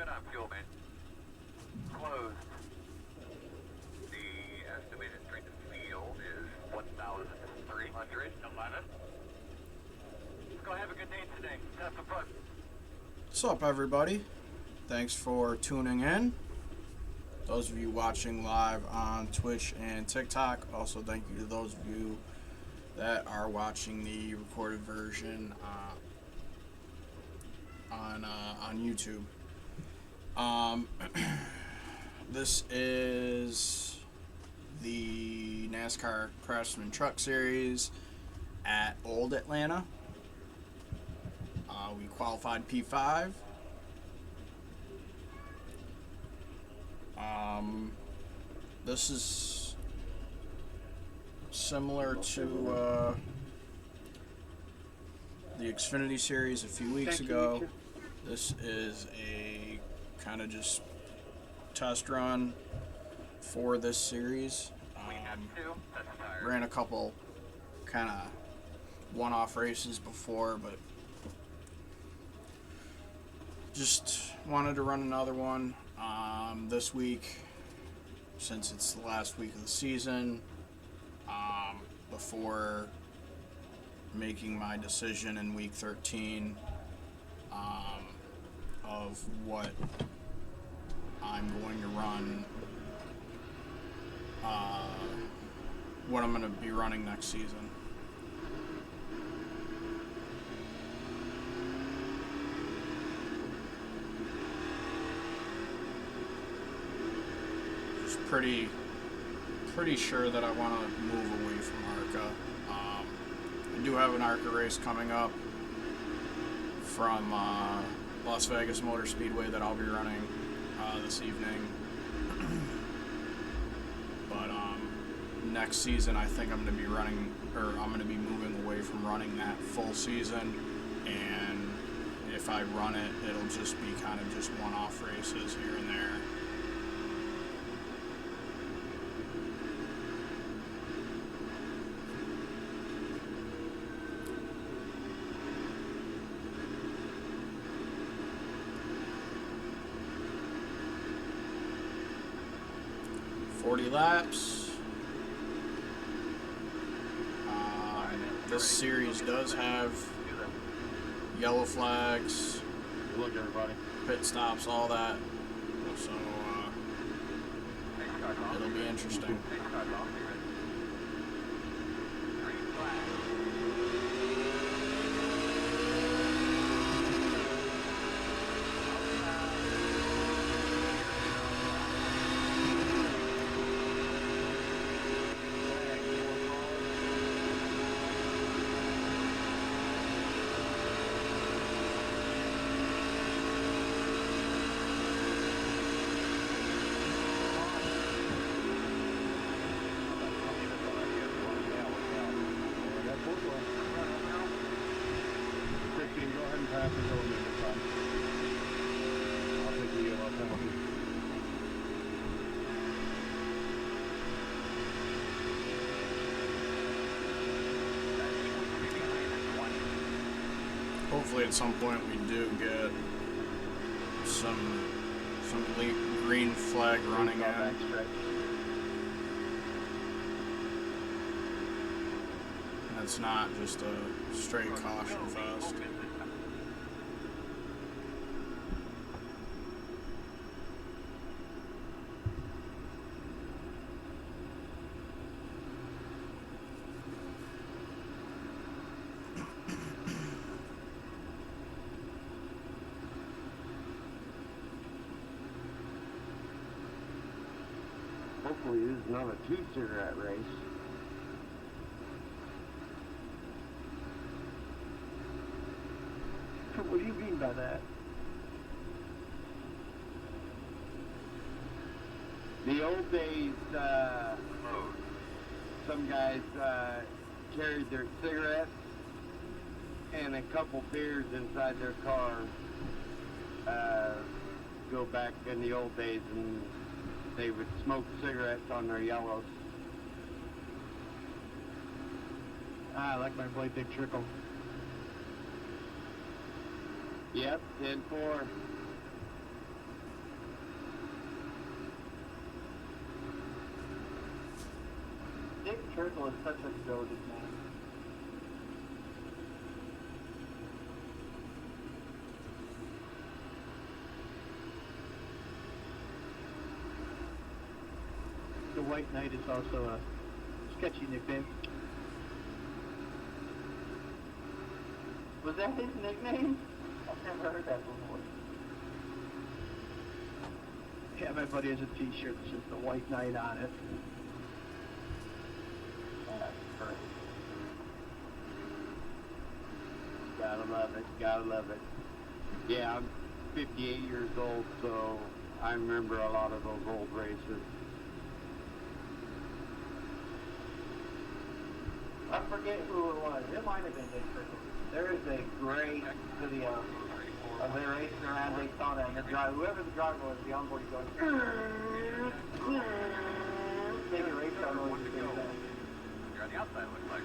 good on fuel, man. Closed. The estimated strength of field is 1,311. Let's go have a good day today. Have some fun. What's up, everybody? Thanks for tuning in. Those of you watching live on Twitch and TikTok, also thank you to those of you that are watching the recorded version on YouTube. This is the NASCAR Craftsman Truck Series at Old Atlanta. We qualified P5. This is similar to the Xfinity Series a few weeks ago. This is a kind of just test run for this series. Ran a couple kind of one-off races before, but just wanted to run another one this week, since it's the last week of the season, before making my decision in week 13 of what I'm going to run, what I'm going to be running next season. Just pretty sure that I want to move away from ARCA. I do have an ARCA race coming up from Las Vegas Motor Speedway that I'll be running this evening. But next season, I think I'm going to be running, or I'm going to be moving away from running that full season. And if I run it, it'll just be kind of just one-off races here and there. Laps. This series does have yellow flags, look, everybody, pit stops, all that, so it'll be interesting. Hopefully at some point we do get some green flag running in. That's not just a straight caution fest. hopefully this is not a 2-cigarette race. What do you mean by that? The old days, some guys carried their cigarettes and a couple beers inside their car. Go back in the old days, and they would smoke cigarettes on their yellows. I like my Blade Big Trickle. Yep, 10-4. Dick Trickle is such a goated man. The White Knight is also a sketchy nickname. Was that his nickname? I've never heard that before. Yeah, my buddy has a t-shirt that says the White Knight on it. That's great. Gotta love it, gotta love it. Yeah, I'm 58 years old, so I remember a lot of those old races. I forget who it was. It might have been Dick Trickle. There is a great video of them racing around Daytona, and the driver, whoever the driver was, the onboard going, making race car noises. You're on the outside, it looks like.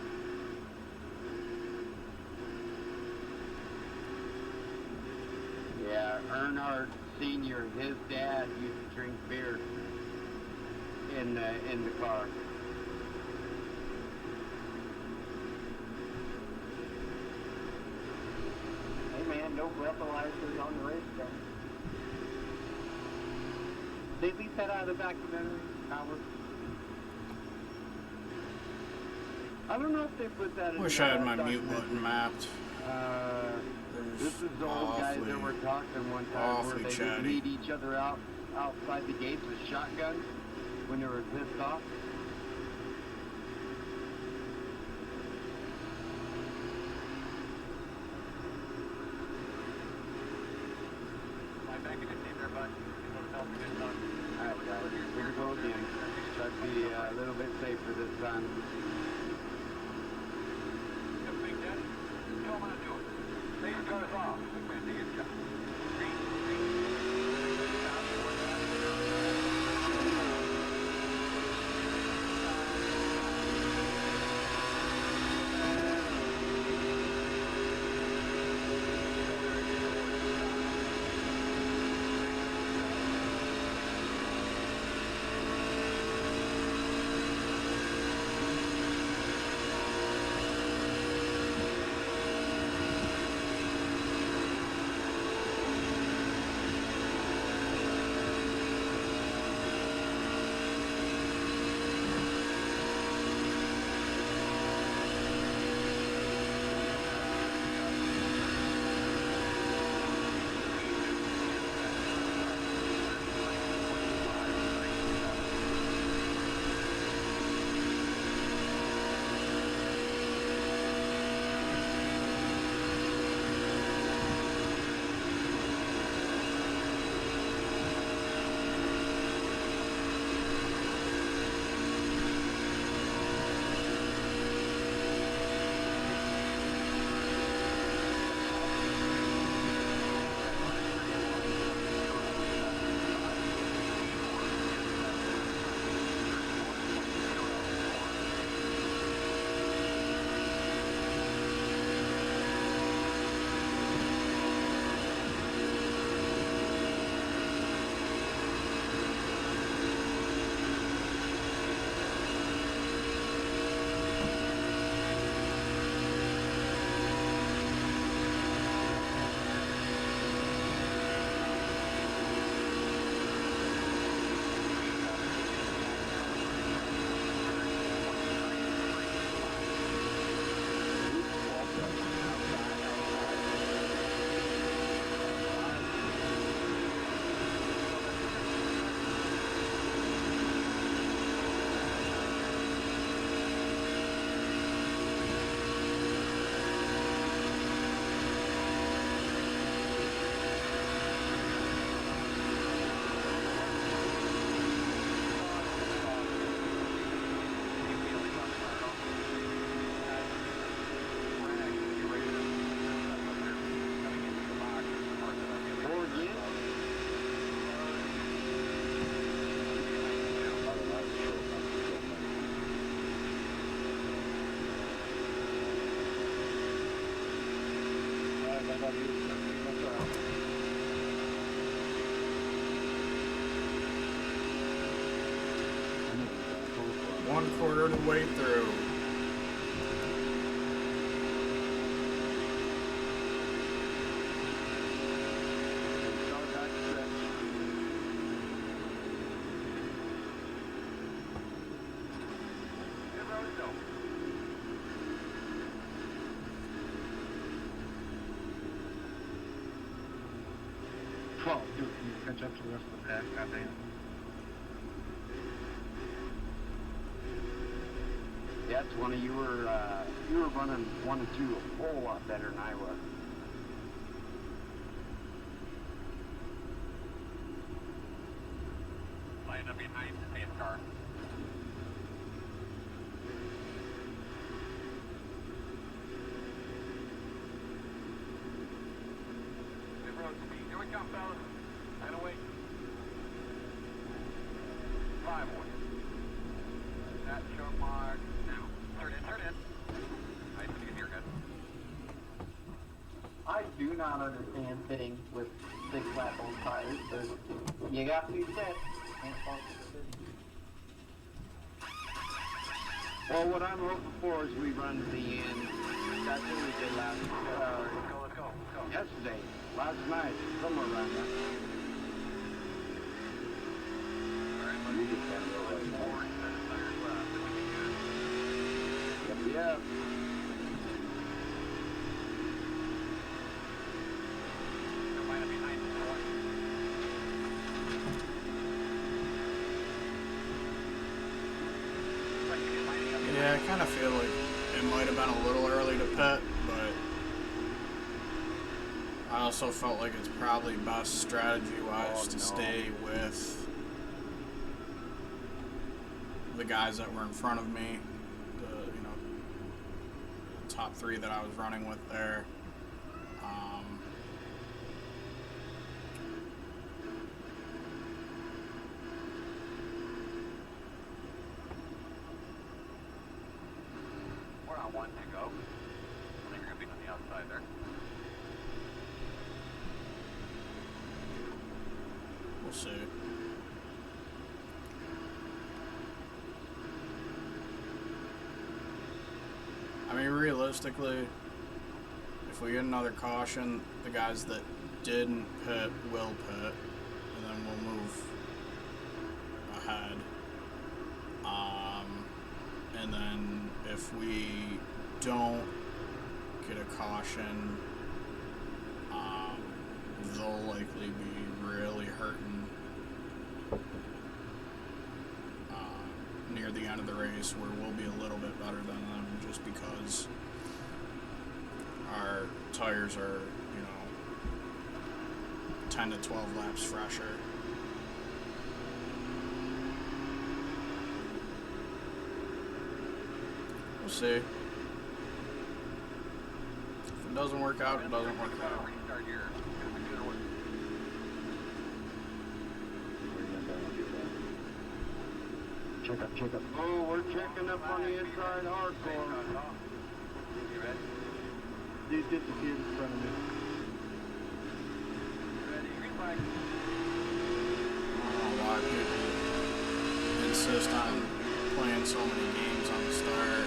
Yeah, Earnhardt Sr., his dad used to drink beer in the car. Hey man, no breathalyzers on the race car. They leave that out of the documentary, Howard. I don't know if they put that in Wish the I had my mute documentary. button mapped. This is the old guys that were talking one time where awfully they would chatty. meet each other outside the gates with shotguns when they were pissed off. My back in your seat there, bud. You want to tell us a good time? Alright guys, here we go again. Try to be a little bit safer this time. Yeah, Big Daddy. You don't want to do it. Say your cars off. Quick man, do your job. 1/4 of the way through. Start that stretch. Good road, no. Dude, can you catch up to the rest of the pack? Goddamn. Yeah, 20. You were running 1 and 2 a whole lot better than I was. Line up behind the same car. Good road speed. Here we come, fellas. And away. 5-1. That short mark. Now. Turn in. Nice to get here, guys. I do not understand fitting with 6 lap on tires, but you got 2 sets. Can't fault the decision. Well, what I'm hoping for is we run to the end. That's what we did Let's go. yesterday, last night, somewhere around there. Alright, We let's just gotta go right now. 4 set of tires left. This will be good. Yep. Line up behind the door. Like you get lining up behind. Yeah, I kind of feel like it might have been a little early to pit, but I also felt like it's probably best strategy-wise to stay with the guys that were in front of me, the top 3 that I was running with there. We're on 1 to go. I think you're going to be on the outside there. We'll see. I mean, realistically, if we get another caution, the guys that didn't pit will pit, and then we'll move ahead. And then if we don't get a caution, they'll likely be really hurting near the end of the race, where we'll be a little bit better than them, just because our tires are, 10 to 12 laps fresher. We'll see. If it doesn't work out, it doesn't work out. Restart here. It's going to be good one. Check up. Oh, we're checking up on the inside hardcore. You ready? Dude, get the kid in front of me. Ready? Green flag. I don't know why people insist on playing so many games on the start.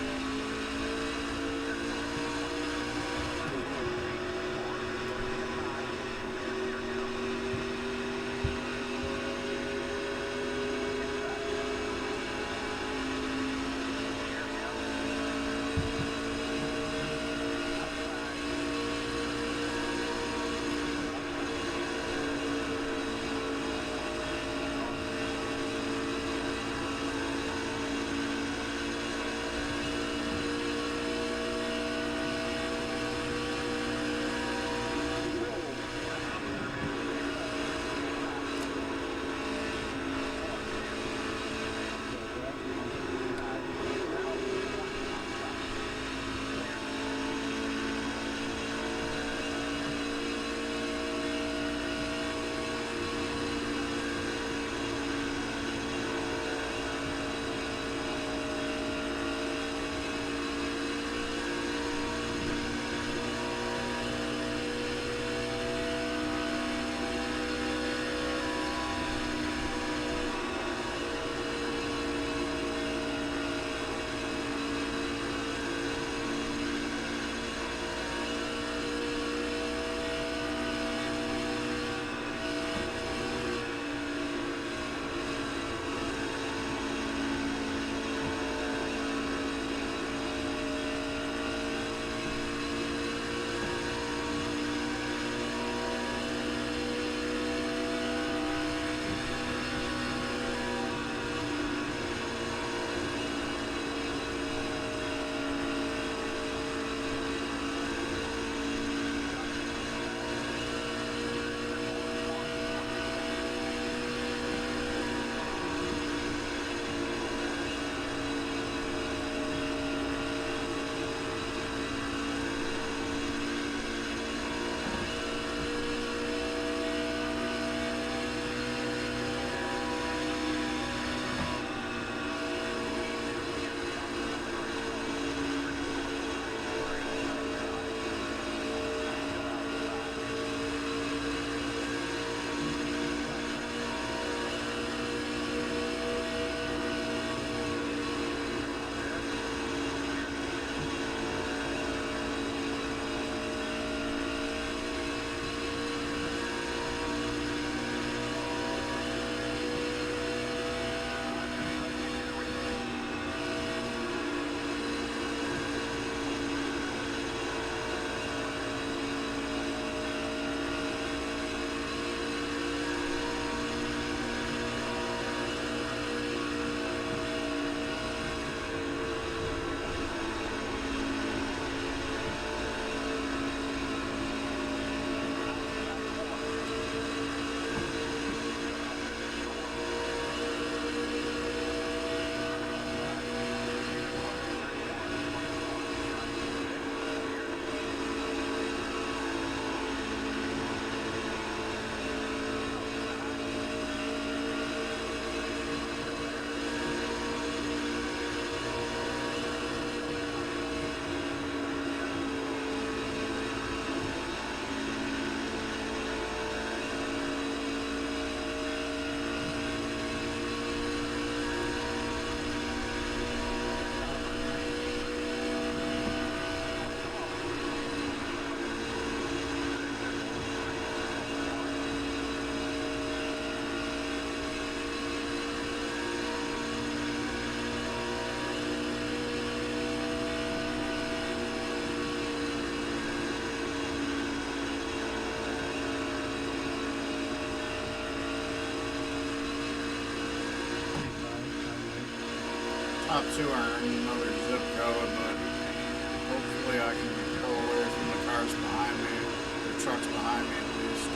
top two are in another zip code, but hopefully I can pull away from the cars behind me, the trucks behind me at least.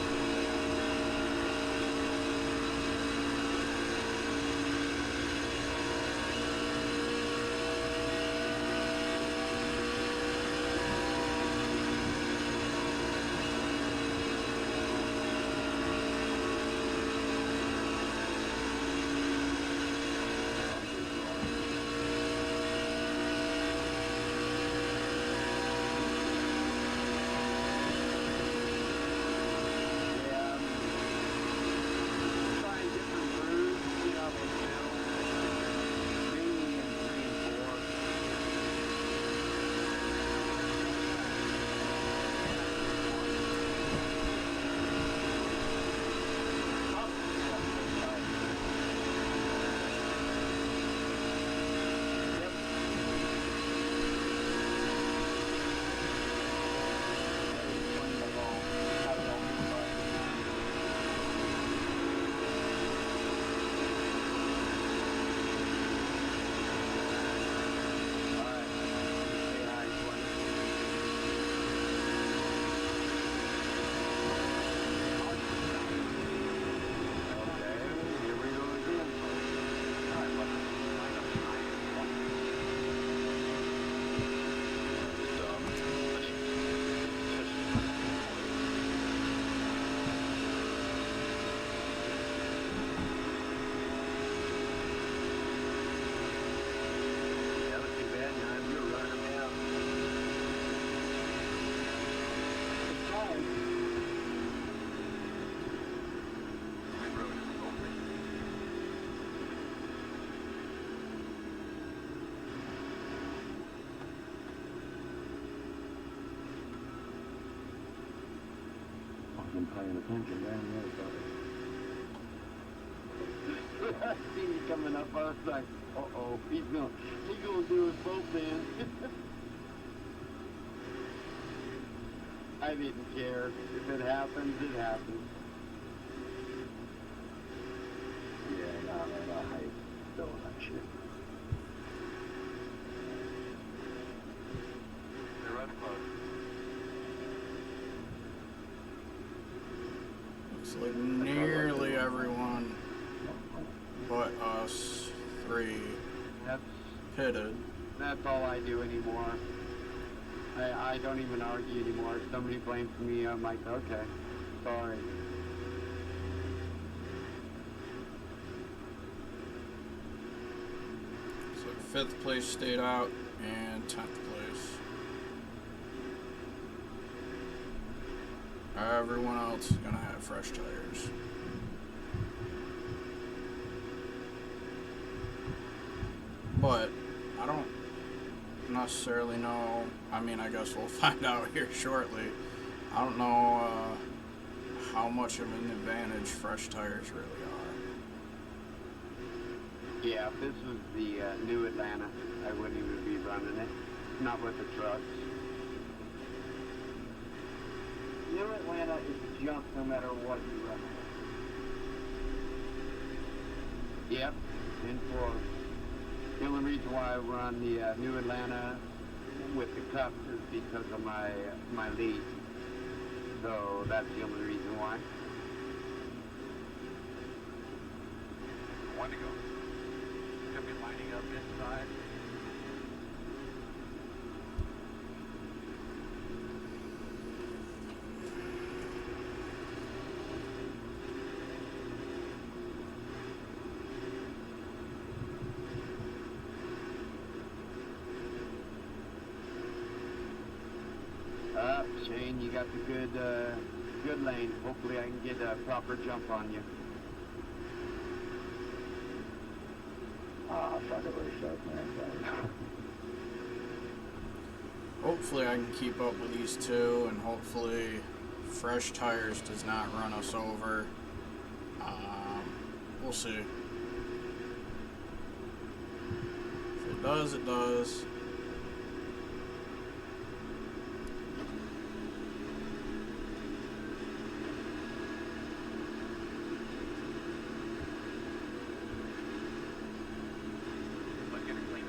I'm paying attention down there. I seen you coming up. I was like, uh-oh, he's gonna do us both in. I didn't care. If it happens, it happens. Yeah, no, man, I hate doing that shit. The road's closed. Looks like nearly everyone but us three That's pitted. That's all I do anymore. I don't even argue anymore. If somebody blames me, I'm like, okay, sorry. So 5th place stayed out and 10th place. Everyone else is gonna have fresh tires. But I don't necessarily know. I mean, I guess we'll find out here shortly. I don't know how much of an advantage fresh tires really are. Yeah, if this was the new Atlanta, I wouldn't even be running it. Not with the trucks. New Atlanta is junk no matter what you run. Yep, and for the only reason why I run the new Atlanta with the cups is because of my lead. So that's the only reason why. One to go. Could be lining up inside. Shane, you got the good lane. Hopefully I can get a proper jump on you. Fuck it, really sucks, man. Hopefully I can keep up with these two, and hopefully fresh tires does not run us over. We'll see. If it does, it does. Let's get it cleaned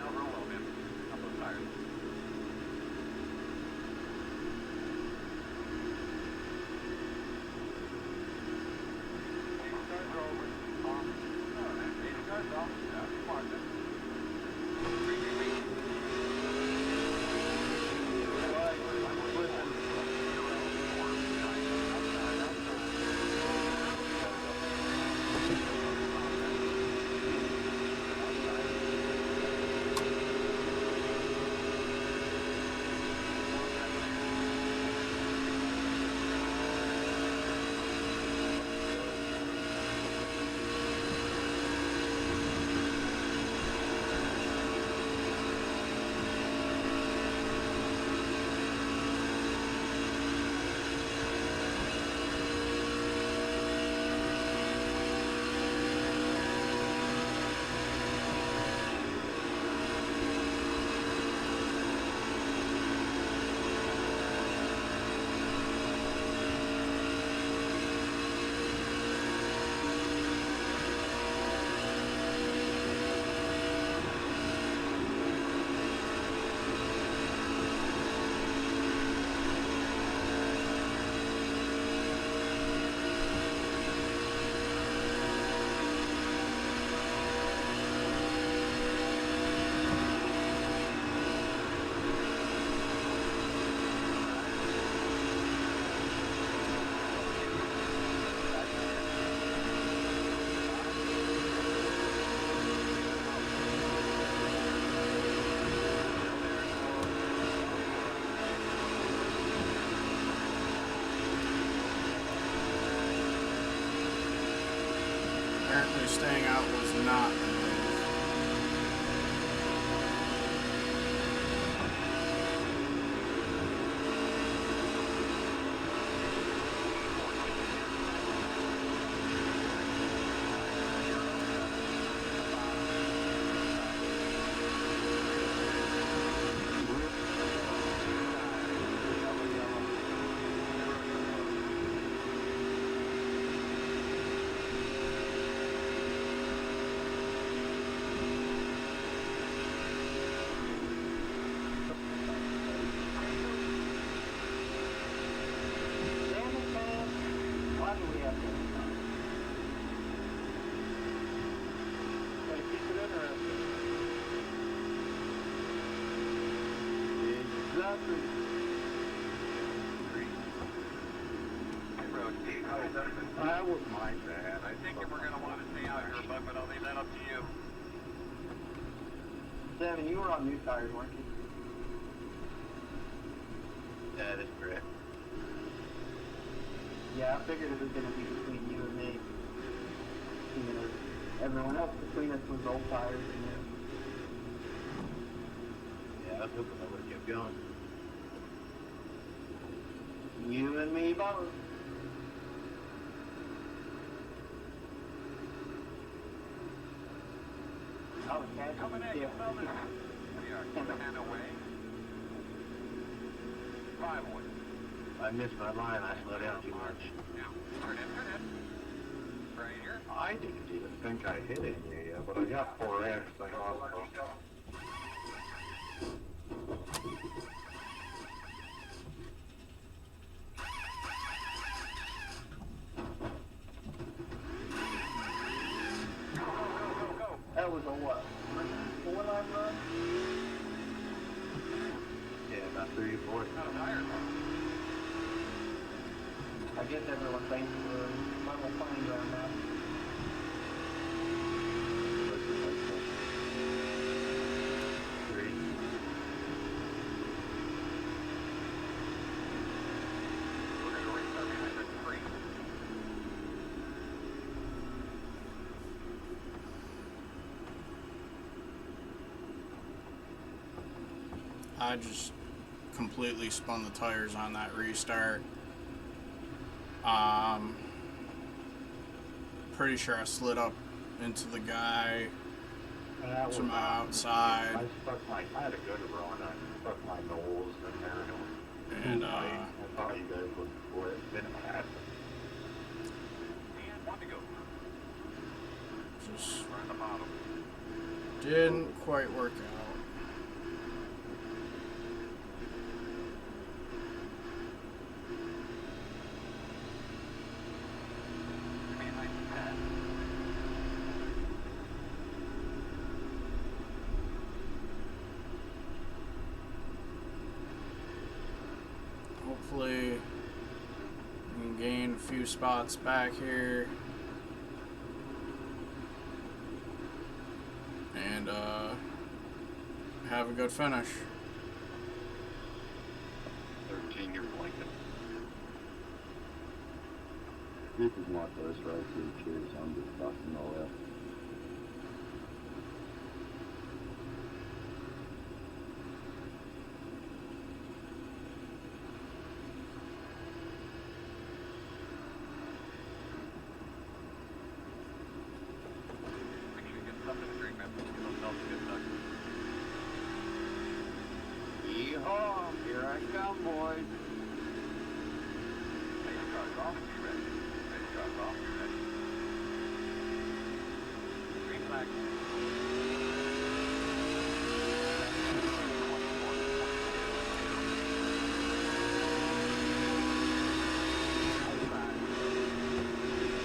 not move. Damn it, man. Why do we have to? Gotta keep it interesting. Exactly. I wouldn't mind that. I think if we're going to want to stay out here, but I'll leave that up to you. Sammy, you were on new tires, weren't you? That is correct. Yeah, I figured it was going to be between you and me. You know, everyone else between us was old tires and you. Yeah, I was hoping I would have kept going. You and me both. I was Coming at you, Melvin. We are keeping that away. 5-1. I missed my line. I slowed down too much. Now, turn in. Right here. I didn't even think I hit any of you, but I got 4X. I also. Go. That was a what? 4-line run? Yeah, about 3 or 4. Not a tire, I guess everyone thinks we're level playing ground now. We're going to restart behind the tree. I just completely spun the tires on that restart. Pretty sure I slid up into the guy from outside, I had a good run. I stuck my nose in there. and I thought you guys would quit. Didn't happen. And 1 to go. just We're on the bottom. didn't quite work out. Behind the pad. Hopefully, we can gain a few spots back here. And have a good finish. 13 year blanket. This is not those right here, cheers. I'm just talking all that. Make sure you get something to drink, man. Give yourself a good nugget. Yeehaw! Here I come, boys. Base car's off. Be ready. Base car's off. Be ready. Green flag.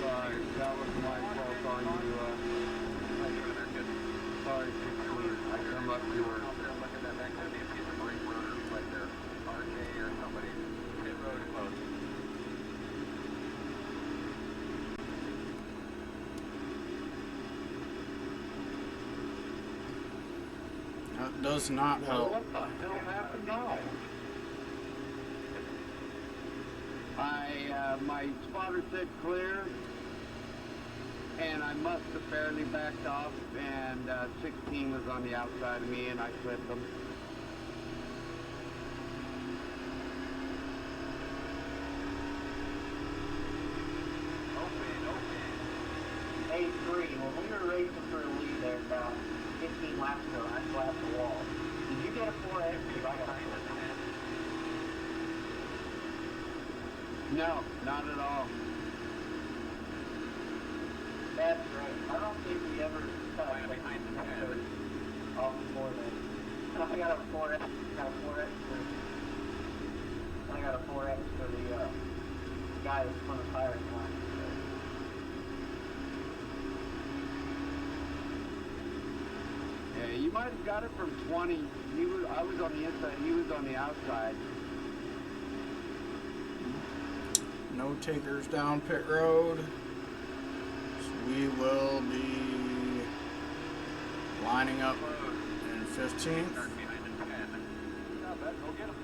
Sorry, that was my fault on you. Sorry, 16. I come up to her. Out there looking at that could be a piece of brake rotor, like their RJ or somebody hit road close. That does not help. What the hell happened now? My spotter said clear. and I must have barely backed off, and 16 was on the outside of me, and I clipped him. Hey, 3, when we were racing for a lead there about 15 laps ago, I slapped the wall. Did you get a 4X? Because I got a 4X. No, not at all. That's right. I don't think we ever touched behind the covers off before that. I got a 4X. I got a 4X for the guy that spun the tires on. Yeah, you might have got it from 20. I was on the inside, he was on the outside. No takers down pit road. So we will be lining up in 15th. Start behind the 10. Not bad, go get him.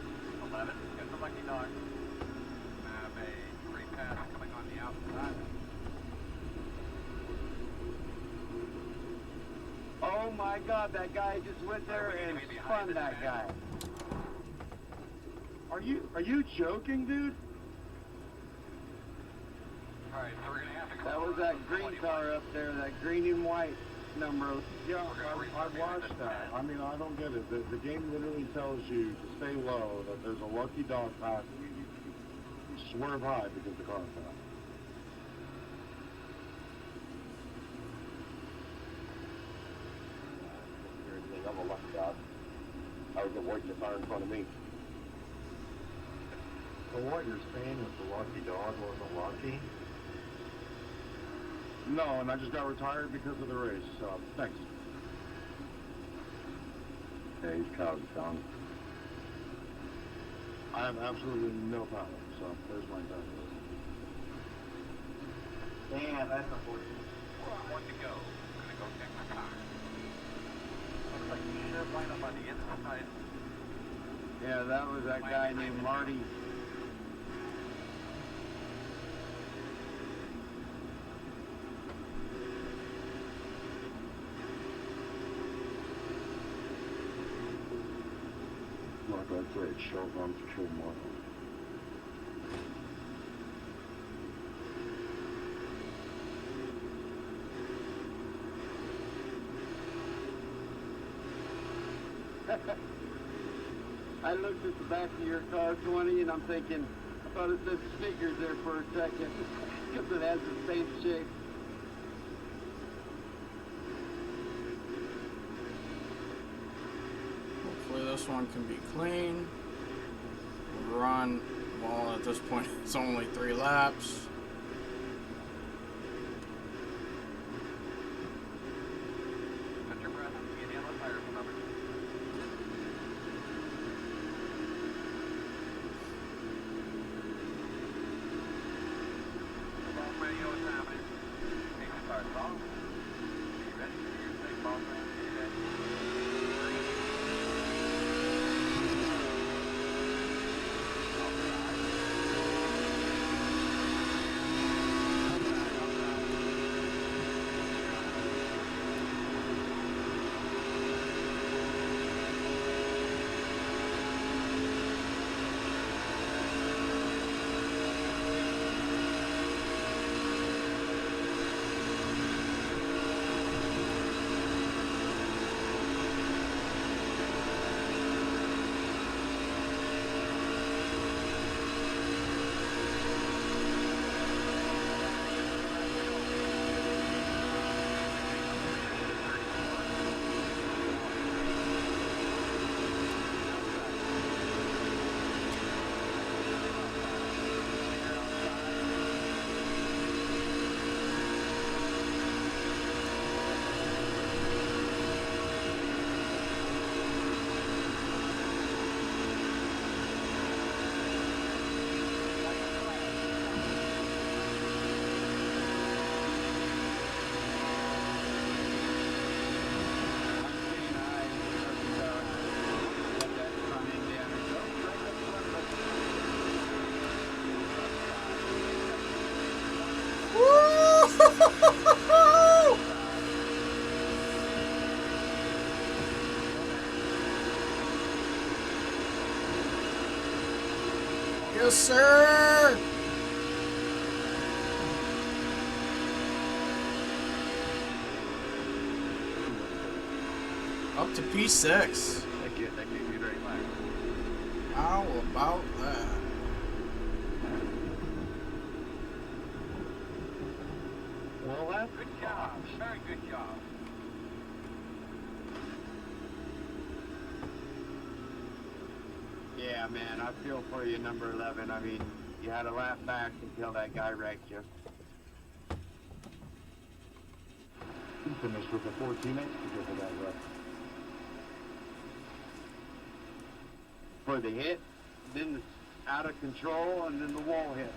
11, get the lucky dog. Have a free pass coming on the outside. Oh my God, that guy just went there and spun that guy. Are you joking, dude? Alright, so we're going to have to That was that green car up there, that green and white number. Yeah, I watched that. I mean, I don't get it. The game literally tells you to stay low, that there's a lucky dog passing you. You swerve high because the car fell. I'm a lucky dog. I was avoiding the car in front of me. So what you're saying is the lucky dog wasn't lucky? No, and I just got retired because of the race, so thanks. Yeah, he's cow tongue. I have absolutely no power, so there's my time. Damn, that's unfortunate. One to go. I'm going to go check my car. Looks like you should line up on the inside. Yeah, that was that guy named Marty. Like I said, show runs to kill more. I looked at the back of your car, 20, and I'm thinking, I thought it said Snickers there for a second, because it has the same shape. Hopefully this one can be clean. We're on, well, at this point it's only 3 laps. Cut your breath. Get in on the tires, remember. Ball radio is happening. Take the start off. Are you ready for your safe ball man? Yes, sir! Up to P6. That gave you great lap. How about that? Well, that's Good job. Very good job. Yeah, man, I feel for you, number 11. I mean, you had a lap back until that guy wrecked you. he finished with the 4 teammates because of that wreck. For the hit, then out of control, and then the wall hit.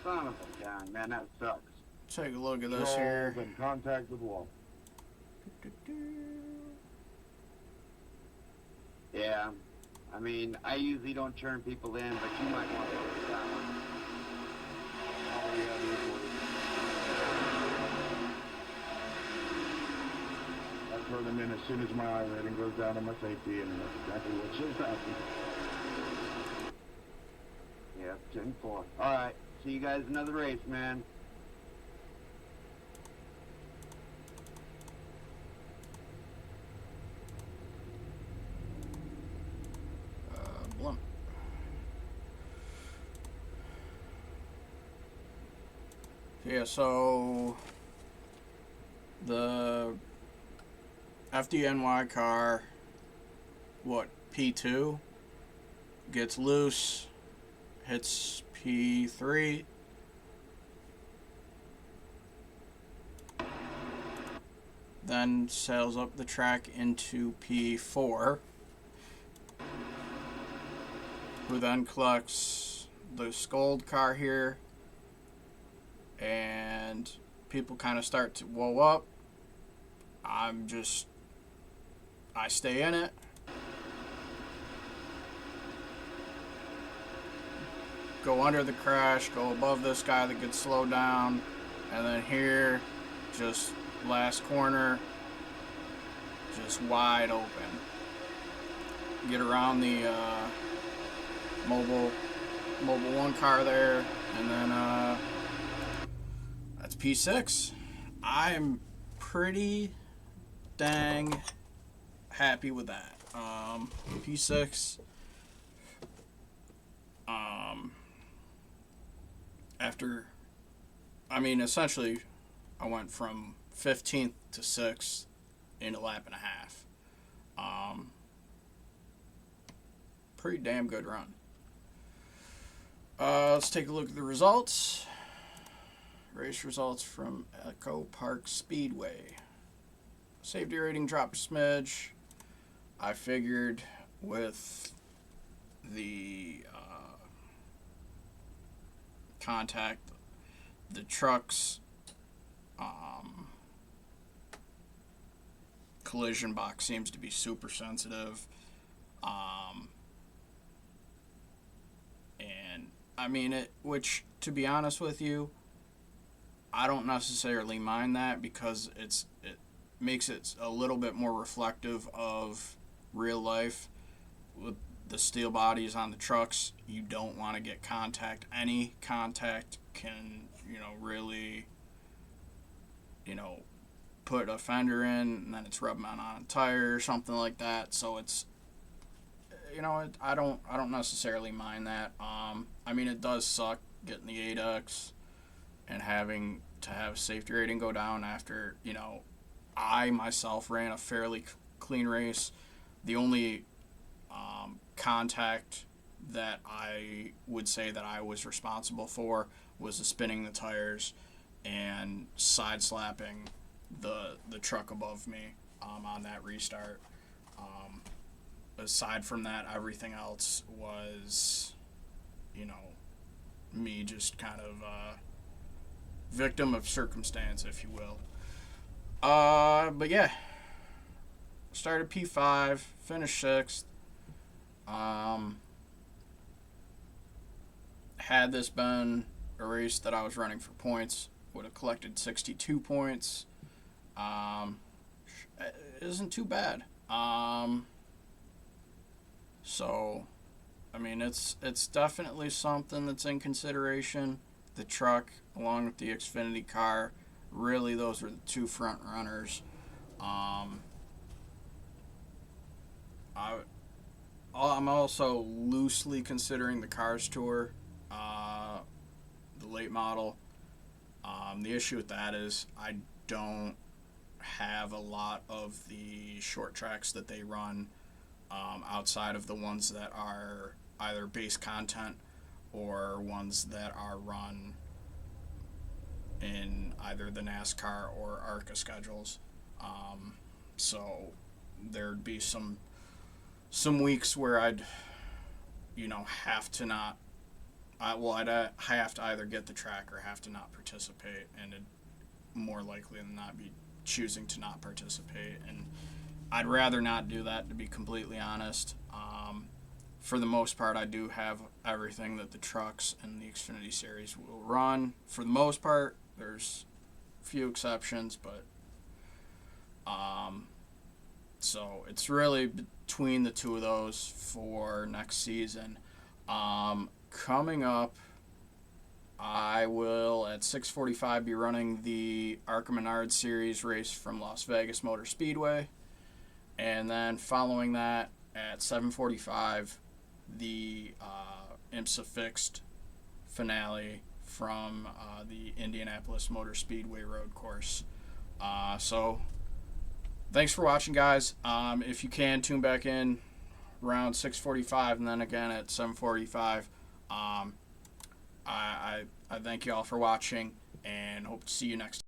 Son of a gun, man, that sucks. Take a look at this here. Controls and contact with wall. Yeah, I mean, I usually don't turn people in, but you might want to look at that one. Oh, yeah, it is. I turn them in as soon as my I rating goes down on my safety, and that's exactly what just happened. Yeah, 10-4. Alright, see you guys another race, man. Blunt. Yeah, so the FDNY car, what, P2, gets loose, hits P3, then sails up the track into P4, who then collects the Scold car here, and people kind of start to whoa up. I stay in it. Go under the crash, go above this guy that gets slowed down, and then here, just last corner, just wide open. Get around the Mobile 1 car there, and then that's P6. I'm pretty dang happy with that. P6. After, I mean, essentially, I went from 15th to 6th in a lap and a half. Pretty damn good run. Let's take a look at the results. Race results from Echo Park Speedway. Safety rating dropped a smidge. I figured with the contact, the truck's collision box seems to be super sensitive. And I mean it, which, to be honest with you, I don't necessarily mind that, because it makes it a little bit more reflective of real life. With the steel bodies on the trucks, you don't want to get contact. Any contact can, really, put a fender in, and then it's rubbing on a tire or something like that. So it's, I don't necessarily mind that. I mean, it does suck getting the 8X and having to have safety rating go down after, I myself ran a fairly clean race. The only contact that I would say that I was responsible for was the spinning the tires and side slapping the truck above me on that restart. Aside from that, everything else was, me just kind of victim of circumstance, if you will. But yeah, started P5, finished 6th. Had this been a race that I was running for points, would have collected 62 points. Isn't too bad. So, I mean, it's definitely something that's in consideration. The truck, along with the Xfinity car, really those are the two front runners. I'm also loosely considering the Cars Tour, the late model. The issue with that is I don't have a lot of the short tracks that they run outside of the ones that are either base content or ones that are run in either the NASCAR or ARCA schedules. So there'd be some weeks where I'd have to not. I'd have to either get the track or have to not participate, and it'd more likely than not be choosing to not participate. And I'd rather not do that, to be completely honest. For the most part, I do have everything that the trucks and the Xfinity Series will run. For the most part, there's a few exceptions, but so it's really between the two of those for next season. Coming up, I will at 6:45 be running the ARCA Menard Series race from Las Vegas Motor Speedway, and then following that at 7:45 the IMSA Fixed finale from the Indianapolis Motor Speedway road course. So thanks for watching, guys. If you can, tune back in around 6:45 and then again at 7:45. I thank you all for watching and hope to see you next time.